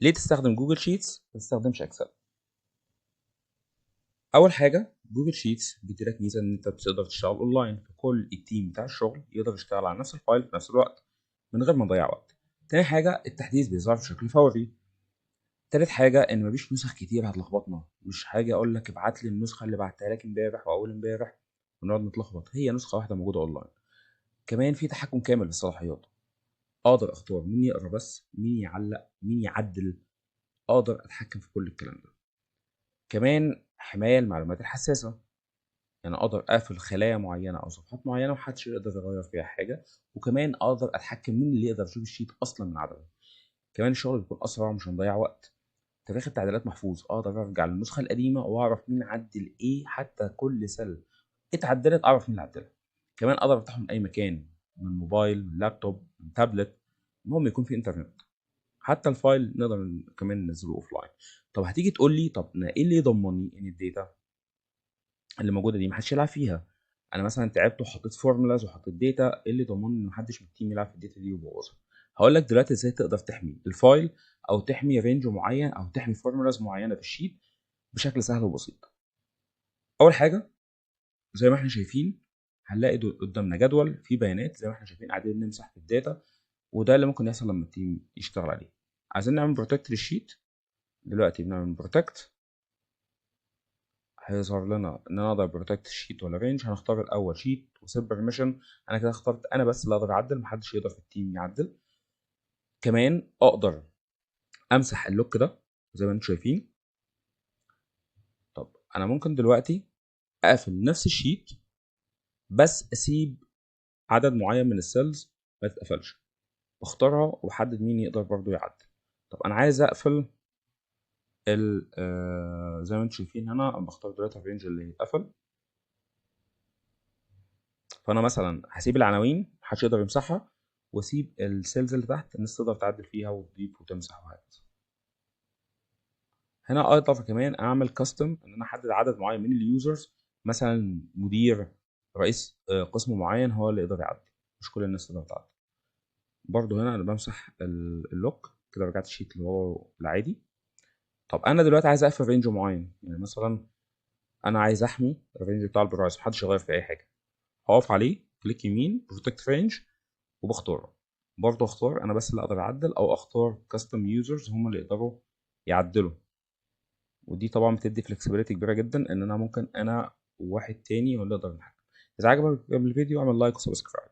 ليه تستخدم جوجل شيتس ما تستخدمش اكسل؟ اول حاجه جوجل شيتس بيديلك ميزه ان انت بتقدر تشتغل اونلاين، فكل التيم بتاع الشغل يقدر يشتغل على نفس الفايل في نفس الوقت من غير ما نضيع وقت. تاني حاجه التحديث بيظهر بشكل فوري. تالت حاجه ان مفيش نسخ كتير هتلخبطنا، مش حاجه اقول لك ابعت لي النسخه اللي بعتها لك امبارح واول امبارح ونقعد نتلخبط، هي نسخه واحده موجوده اونلاين. كمان في تحكم كامل في الصلاحيات، اقدر اختار مين يقرا بس، مين يعلق، مين يعدل، اقدر اتحكم في كل الكلام ده. كمان حمايه المعلومات الحساسه، يعني اقدر اقفل خلايا معينه او صفحات معينه محدش يقدر يغير فيها حاجه. وكمان اقدر اتحكم مين اللي يقدر يشوف الشيت اصلا من عدمه. كمان الشغل بيكون اسرع ومش هنضيع وقت. تاريخ التعديلات محفوظ، اقدر ارجع للنسخه القديمه واعرف مين عدل ايه، حتى كل سله اتعدلت اعرف مين اللي عدلها. كمان اقدر افتحه من اي مكان، من موبايل، من لابتوب، من تابلت، المهم يكون في انترنت. حتى الفايل نقدر كمان ننزله اوف لاين. طب هتيجي تقول لي طب انا ايه اللي يضمني ان الداتا اللي موجوده دي محدش يلعب فيها؟ انا مثلا تعبت وحطيت فورمولاز وحطيت داتا، ايه اللي ضمني ان محدش من التيم يلعب في الداتا دي ويبوظها؟ هقول لك دلوقتي ازاي تقدر تحمي الفايل او تحمي رينج معين او تحمي فورمولاز معينه في الشيت بشكل سهل وبسيط. اول حاجه زي ما احنا شايفين هنلاقي قدامنا جدول فيه بيانات زي ما احنا شايفين قاعدين نمسح في الداتا، وده اللي ممكن يحصل لما التيم يشتغل عليه. عايزين نعمل بروتكت للشيت، دلوقتي بنعمل بروتكت. هيظهر لنا ان انا اقدر بروتكت الشيت ولا رينج. هنختار الاول شيت وسيب بيرميشن، انا كده اخترت انا بس اللي اقدر اعدل، محدش يقدر في التيم يعدل. كمان اقدر امسح اللوك ده زي ما انتم شايفين. طب انا ممكن دلوقتي اقفل نفس الشيت بس اسيب عدد معين من السيلز ما تتقفلش، واختارها واحدد مين يقدر برضو يعدل. طب انا عايز اقفل زي ما انتم شايفين هنا بختار دلوقتي الرينج اللي يتقفل. فانا مثلا هسيب العناوين محدش يقدر يمسحها، واسيب السيلز اللي تحت الناس تقدر تعدل فيها وتضيف وتمسح وهكذا. هنا اقدر كمان اعمل كاستم ان انا احدد عدد معين من اليوزرز، مثلا مدير، رئيس قسم معين هو اللي يقدر يعدل، مش كل الناس تقدر تعدل. برضو هنا انا بمسح اللوك كده، رجعت الشيت اللي هو العادي. طب انا دلوقتي عايز اقفل رينج معين، يعني مثلا انا عايز احمي الرينج بتاع البرايس محدش يغير في اي حاجه. هقف عليه كليك يمين بروتكت رينج وبختاره. برضه اختار انا بس اللي اقدر اعدل، او اختار كاستم يوزرز هم اللي يقدروا يعدلوا. ودي طبعا بتدي فلكسبيليتي كبيره جدا ان انا ممكن انا وواحد تاني هو اللي يقدر نتحكم. اذا عجبك الفيديو اعمل لايك وسبسكرايب.